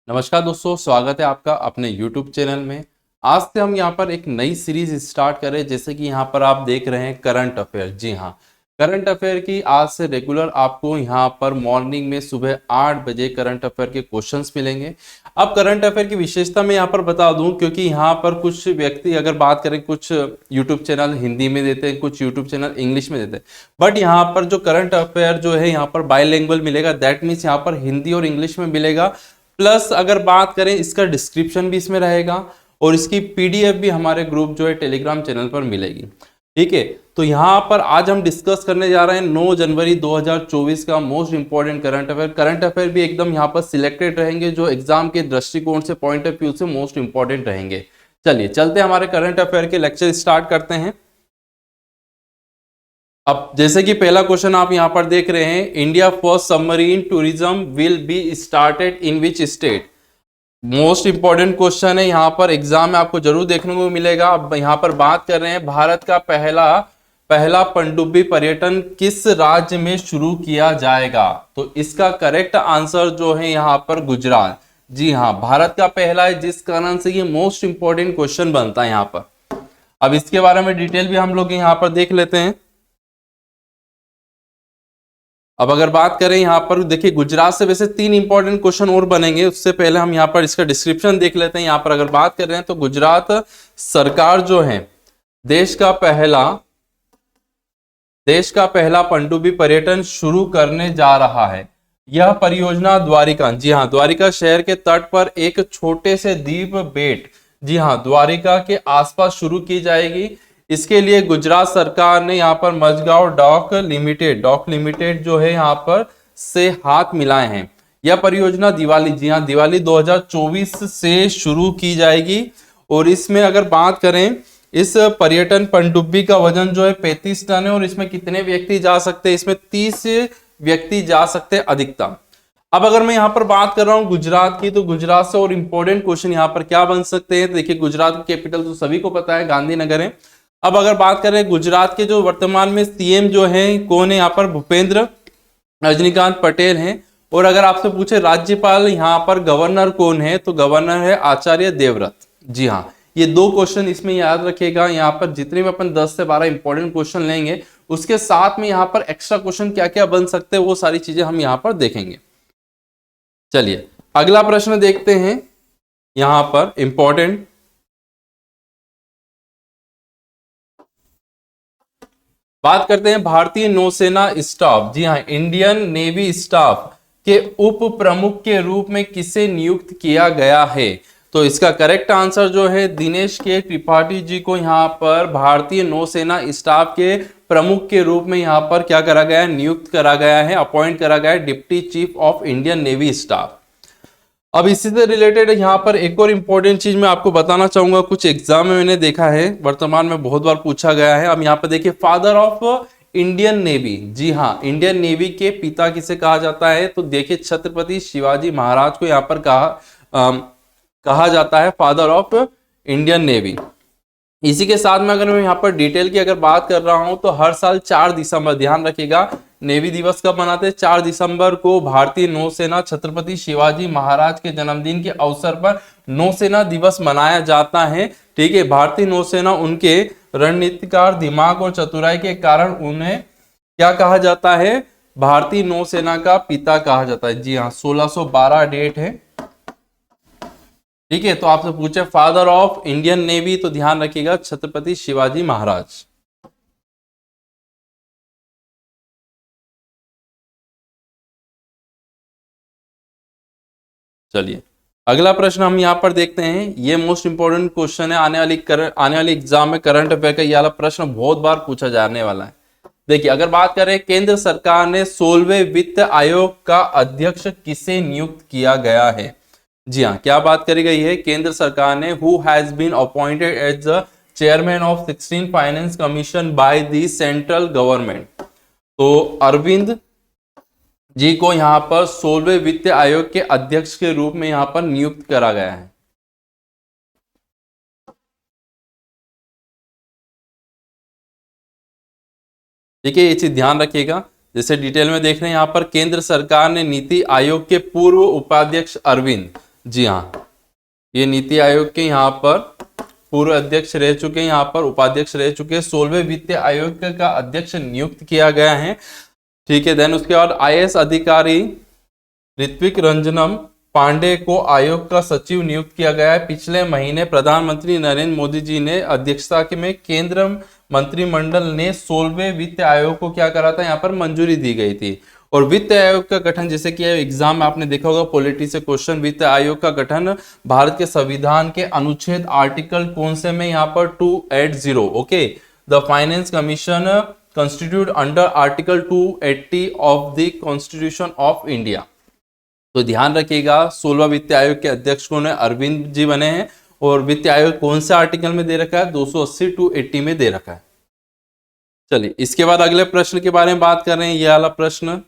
नमस्कार दोस्तों, स्वागत है आपका अपने YouTube चैनल में। आज से हम यहाँ पर एक नई सीरीज स्टार्ट करें। जैसे कि यहाँ पर आप देख रहे हैं करंट अफेयर। जी हाँ, करंट अफेयर की आज से रेगुलर आपको यहाँ पर मॉर्निंग में सुबह 8 बजे करंट अफेयर के क्वेश्चंस मिलेंगे। अब करंट अफेयर की विशेषता मैं यहाँ पर बता दूं, क्योंकि यहाँ पर कुछ व्यक्ति अगर बात करें, कुछ यूट्यूब चैनल हिंदी में देते हैं, कुछ यूट्यूब चैनल इंग्लिश में देते हैं, बट यहाँ पर जो करंट अफेयर जो है यहाँ पर बाइलिंगुअल मिलेगा। दैट मीन्स यहाँ पर हिंदी और इंग्लिश में मिलेगा। प्लस अगर बात करें, इसका डिस्क्रिप्शन भी इसमें रहेगा और इसकी पीडीएफ भी हमारे ग्रुप जो है टेलीग्राम चैनल पर मिलेगी। ठीक है, तो यहाँ पर आज हम डिस्कस करने जा रहे हैं 9 जनवरी 2024 का most important current affair. Current affair भी एकदम यहाँ पर सिलेक्टेड रहेंगे जो एग्जाम के दृष्टिकोण से, पॉइंट ऑफ व्यू से मोस्ट इंपॉर्टेंट रहेंगे। चलिए चलते हैं, हमारे करंट अफेयर के लेक्चर स्टार्ट करते हैं। अब जैसे कि पहला क्वेश्चन आप यहां पर देख रहे हैं, India first submarine tourism will be started in which state. Most important question है, यहां पर एग्जाम में आपको जरूर देखने को मिलेगा। अब यहां पर बात कर रहे हैं, भारत का पहला पनडुब्बी पर्यटन किस राज्य में शुरू किया जाएगा। तो इसका करेक्ट आंसर जो है यहां पर गुजरात। जी हाँ, भारत का पहला है, जिस कारण से ये मोस्ट इंपॉर्टेंट क्वेश्चन बनता है यहां पर। अब इसके बारे में डिटेल भी हम लोग यहां पर देख लेते हैं। अब अगर बात करें यहाँ पर, देखिए गुजरात से वैसे 3 इंपॉर्टेंट क्वेश्चन और बनेंगे। उससे पहले हम यहाँ पर इसका डिस्क्रिप्शन देख लेते हैं। यहाँ पर अगर बात कर रहे हैं तो गुजरात सरकार जो है देश का पहला पनडुब्बी पर्यटन शुरू करने जा रहा है। यह परियोजना द्वारिका, जी हाँ, द्वारिका शहर के तट पर एक छोटे से द्वीप बेट, जी हाँ, द्वारिका के आसपास शुरू की जाएगी। इसके लिए गुजरात सरकार ने यहाँ पर मजगांव डॉक लिमिटेड जो है यहाँ पर से हाथ मिलाए हैं। यह परियोजना दिवाली, जी हाँ, दिवाली 2024 से शुरू की जाएगी। और इसमें अगर बात करें, इस पर्यटन पनडुब्बी का वजन जो है 35 टन है। और इसमें कितने व्यक्ति जा सकते हैं? इसमें 30 व्यक्ति जा सकते हैं अधिकतम। अब अगर मैं यहाँ पर बात कर रहा हूँ गुजरात की, तो गुजरात से और इंपॉर्टेंट क्वेश्चन यहाँ पर क्या बन सकते हैं। देखिए, गुजरात की कैपिटल तो सभी को पता है, गांधीनगर है। अब अगर बात करें गुजरात के जो वर्तमान में सीएम जो है कौन है, यहाँ पर भूपेंद्र रजनीकांत पटेल हैं। और अगर आपसे पूछे राज्यपाल यहाँ पर गवर्नर कौन है, तो गवर्नर है आचार्य देवव्रत। जी हाँ, ये 2 क्वेश्चन इसमें याद रखिएगा। यहाँ पर जितने भी अपन 10 से 12 इंपॉर्टेंट क्वेश्चन लेंगे, उसके साथ में यहाँ पर एक्स्ट्रा क्वेश्चन क्या क्या बन सकते हैं, वो सारी चीजें हम यहाँ पर देखेंगे। चलिए अगला प्रश्न देखते हैं। यहाँ पर इंपॉर्टेंट बात करते हैं भारतीय नौसेना स्टाफ, जी हाँ, इंडियन नेवी स्टाफ के उप प्रमुख के रूप में किसे नियुक्त किया गया है। तो इसका करेक्ट आंसर जो है दिनेश के त्रिपाठी जी को यहाँ पर भारतीय नौसेना स्टाफ के प्रमुख के रूप में यहाँ पर क्या करा गया है, नियुक्त करा गया है, अपॉइंट करा गया है, deputy chief of Indian navy staff. अब इसी से रिलेटेड यहाँ पर एक और इम्पोर्टेंट चीज मैं आपको बताना चाहूंगा, कुछ एग्जाम में मैंने देखा है, वर्तमान में बहुत बार पूछा गया है। अब यहाँ पर देखिए, फादर ऑफ इंडियन नेवी, जी हाँ, इंडियन नेवी के पिता किसे कहा जाता है। तो देखिए, छत्रपति शिवाजी महाराज को यहाँ पर कहा जाता है फादर ऑफ इंडियन नेवी। इसी के साथ में अगर मैं यहाँ पर डिटेल की अगर बात कर रहा हूं, तो हर साल 4 दिसंबर, ध्यान रखिएगा, नेवी दिवस कब मनाते हैं? 4 दिसंबर को भारतीय नौसेना छत्रपति शिवाजी महाराज के जन्मदिन के अवसर पर नौसेना दिवस मनाया जाता है। ठीक है, भारतीय नौसेना उनके रणनीतिकार दिमाग और चतुराई के कारण उन्हें क्या कहा जाता है? भारतीय नौसेना का पिता कहा जाता है। जी हाँ, 1612 डेट है। ठीक है, तो आपसे पूछे फादर ऑफ इंडियन नेवी, तो ध्यान रखिएगा छत्रपति शिवाजी महाराज। चलिए अगला प्रश्न हम यहाँ पर देखते हैं। ये मोस्ट इंपोर्टेंट क्वेश्चन है, आने वाली एग्जाम में करंट अफेयर का ये वाला प्रश्न बहुत बार पूछा जाने वाला है। देखिए, अगर बात करें, केंद्र सरकार ने 16वें वित्त आयोग का अध्यक्ष किसे नियुक्त किया गया है। जी हाँ, क्या बात करी गई है? केंद्र सरकार ने who has been appointed as the chairman of 16 finance commission by the central government. तो अरविंद जी को यहां पर 16वें वित्त आयोग के अध्यक्ष के रूप में यहां पर नियुक्त करा गया है। ठीक है, ये चीज ध्यान रखिएगा। जैसे डिटेल में देख रहे हैं, यहाँ पर केंद्र सरकार ने नीति आयोग के पूर्व उपाध्यक्ष अरविंद, जी हाँ, ये नीति आयोग के यहाँ पर पूर्व अध्यक्ष रह चुके हैं, यहाँ पर उपाध्यक्ष रह चुके हैं। 16वें वित्त आयोग का अध्यक्ष नियुक्त किया गया है। ठीक है, देन उसके बाद आईएएस अधिकारी ऋत्विक रंजनम पांडे को आयोग का सचिव नियुक्त किया गया है। पिछले महीने प्रधानमंत्री नरेंद्र मोदी जी ने अध्यक्षता के में केंद्र मंत्रिमंडल ने 16वें वित्त आयोग को क्या करा था, यहाँ पर मंजूरी दी गई थी। और वित्त आयोग का गठन, जैसे कि एग्जाम में आपने देखा होगा पॉलिटी से क्वेश्चन, वित्त आयोग का गठन भारत के संविधान के अनुच्छेद आर्टिकल कौन से में, यहाँ पर 280, okay, the finance commission constitute under article 280 of the constitution of India. तो ध्यान रखिएगा 16वां वित्त आयोग के अध्यक्ष कौन है, अरविंद जी बने हैं। और वित्त आयोग कौन से आर्टिकल में दे रखा है, 280 टू 80 में दे रखा है। चलिए इसके बाद अगले प्रश्न के बारे में बात कर रहे हैं। ये वाला प्रश्न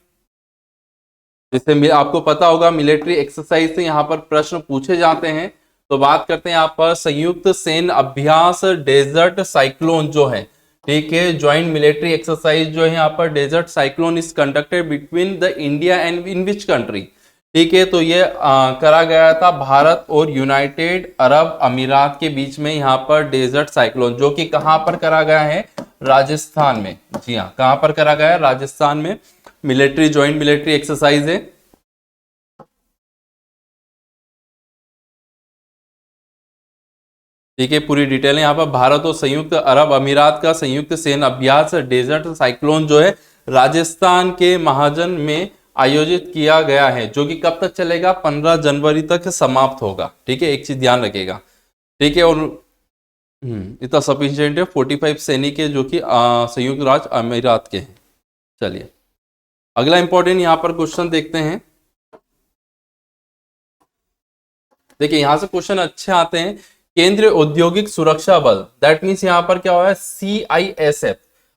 जिससे आपको पता होगा मिलिट्री एक्सरसाइज से यहाँ पर प्रश्न पूछे जाते हैं। तो बात करते हैं यहाँ पर संयुक्त सैन्य अभ्यास डेजर्ट साइक्लोन जो है, ठीक है, ज्वाइंट मिलिट्री एक्सरसाइज जो है यहाँ पर desert cyclone is conducted between the India and in which country, ठीक है। तो ये करा गया था भारत और यूनाइटेड अरब अमीरात के बीच में, यहाँ पर डेजर्ट साइक्लोन, जो कि कहाँ पर करा गया है, राजस्थान में। जी हाँ, कहाँ पर करा गया है, राजस्थान में। मिलिट्री ज्वाइंट मिलिट्री एक्सरसाइज है। ठीक है, पूरी डिटेल है यहाँ पर। भारत और संयुक्त अरब अमीरात का संयुक्त सैन्य अभ्यास डेजर्ट साइक्लोन जो है राजस्थान के महाजन में आयोजित किया गया है, जो कि कब तक चलेगा, 15 जनवरी तक समाप्त होगा। ठीक है, एक चीज ध्यान रखिएगा। ठीक है, और इतना सफिशिएंट है, 45 सैनिक है जो कि संयुक्त राज्य अमीरात के हैं। चलिए अगला इंपॉर्टेंट यहाँ पर क्वेश्चन देखते हैं। देखिए यहां से क्वेश्चन अच्छे आते हैं। केंद्रीय औद्योगिक सुरक्षा बल, दैट मीन्स यहाँ पर क्या हुआ है, CISF।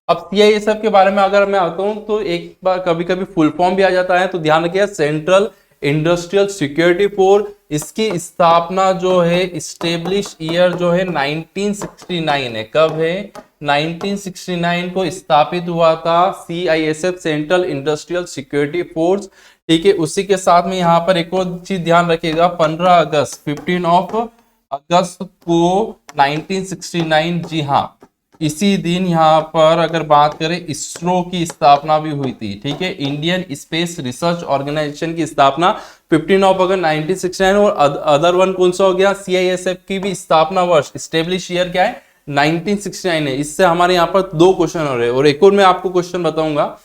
अब CISF के बारे में अगर मैं आता हूं तो एक बार कभी कभी फुल फॉर्म भी आ जाता है, तो ध्यान रखिए सेंट्रल इंडस्ट्रियल सिक्योरिटी फोर्स। इसकी स्थापना जो है, इस्टेब्लिश ईयर जो है 1969 है। कब है, 1969 को स्थापित हुआ था CISF, central industrial security force. ठीक है, उसी के साथ में यहाँ पर एक और चीज ध्यान रखिएगा, 15 अगस्त 15 अगस्त को 1969, जी हाँ, इसी दिन यहाँ पर अगर बात करें इसरो की स्थापना भी हुई थी। ठीक है, इंडियन स्पेस रिसर्च ऑर्गेनाइजेशन की स्थापना 15 अगस्त 1969। और अदर वन कौन सा हो गया, CISF की भी स्थापना वर्ष, स्टेब्लिश ईयर क्या है, 1969 है। इससे हमारे यहाँ पर 2 क्वेश्चन हो रहे हैं। और एक और मैं आपको क्वेश्चन बताऊंगा,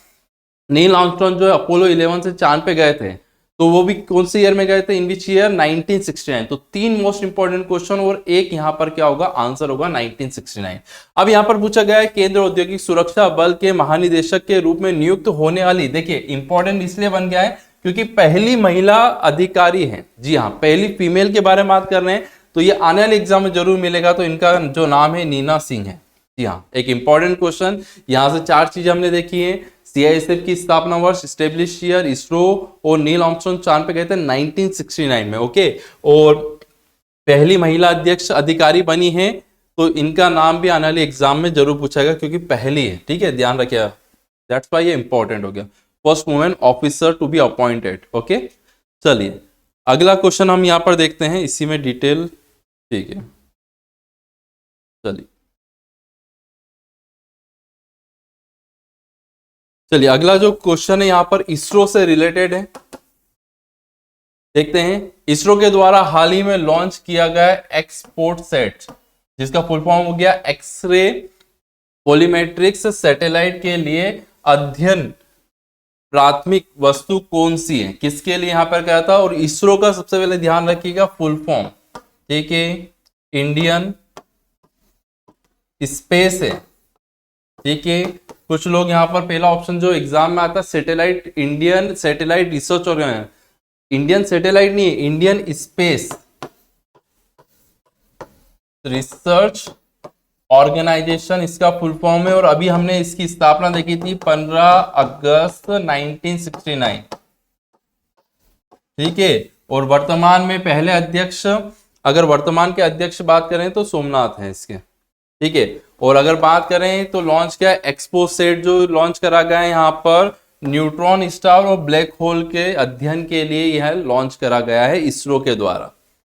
नील आर्मस्ट्रांग जो है अपोलो 11 से चांद पे गए थे, तो वो भी कौन से ईयर में गए थे, इन विच ईयर, 1969। तो 3 मोस्ट इंपॉर्टेंट क्वेश्चन और एक यहाँ पर क्या होगा, आंसर होगा 1969। अब यहाँ पर पूछा गया है केंद्रीय औद्योगिक सुरक्षा बल के महानिदेशक के रूप में नियुक्त होने वाली, देखिए इंपॉर्टेंट इसलिए बन गया है क्योंकि पहली महिला अधिकारी है। जी हाँ, पहली फीमेल के बारे में बात कर रहे हैं, तो ये आने वाले एग्जाम में जरूर मिलेगा। तो इनका जो नाम है नीना सिंह है। जी हाँ, एक इंपॉर्टेंट क्वेश्चन। यहां से 4 चीज हमने देखी है, CISF की स्थापना वर्ष, स्टेब्लिश ईयर, इसरो, और नील आर्मस्ट्रांग चांद पे गए थे 1969 में। ओके, और पहली महिला अध्यक्ष अधिकारी बनी है, तो इनका नाम भी आने वाले एग्जाम में जरूर पूछाएगा क्योंकि पहली है। ठीक है, ध्यान रखिएगा, दैट्स व्हाई ये इंपॉर्टेंट हो गया, first women officer to be appointed. Okay, चलिए अगला क्वेश्चन हम यहाँ पर देखते हैं, इसी में डिटेल। ठीक है, चलिए अगला जो क्वेश्चन है यहाँ पर इसरो से रिलेटेड है, देखते हैं। इसरो के द्वारा हाल ही में लॉन्च किया गया एक्सपोर्ट सेट, जिसका फुल फॉर्म हो गया एक्सरे पॉलीमेट्रिक्स सैटेलाइट के लिए अध्ययन प्राथमिक वस्तु कौन सी है, किसके लिए यहाँ पर क्या था। और इसरो का सबसे पहले ध्यान रखिएगा फुल फॉर्म, ठीक है, इंडियन स्पेस है। ठीक है, कुछ लोग यहाँ पर पहला ऑप्शन जो एग्जाम में आता है satellite, Indian satellite research organisation, Indian satellite नहीं है, इंडियन स्पेस रिसर्च ऑर्गेनाइजेशन इसका फुल फॉर्म है। और अभी हमने इसकी स्थापना देखी थी 15 अगस्त 1969। ठीक है, और वर्तमान में पहले अध्यक्ष, अगर वर्तमान के अध्यक्ष बात करें तो सोमनाथ है इसके। ठीक है, और अगर बात करें तो लॉन्च किया एक्सपो सेट, जो लॉन्च करा गया है यहाँ पर न्यूट्रॉन स्टार और ब्लैक होल के अध्ययन के लिए यह लॉन्च करा गया है इसरो के द्वारा।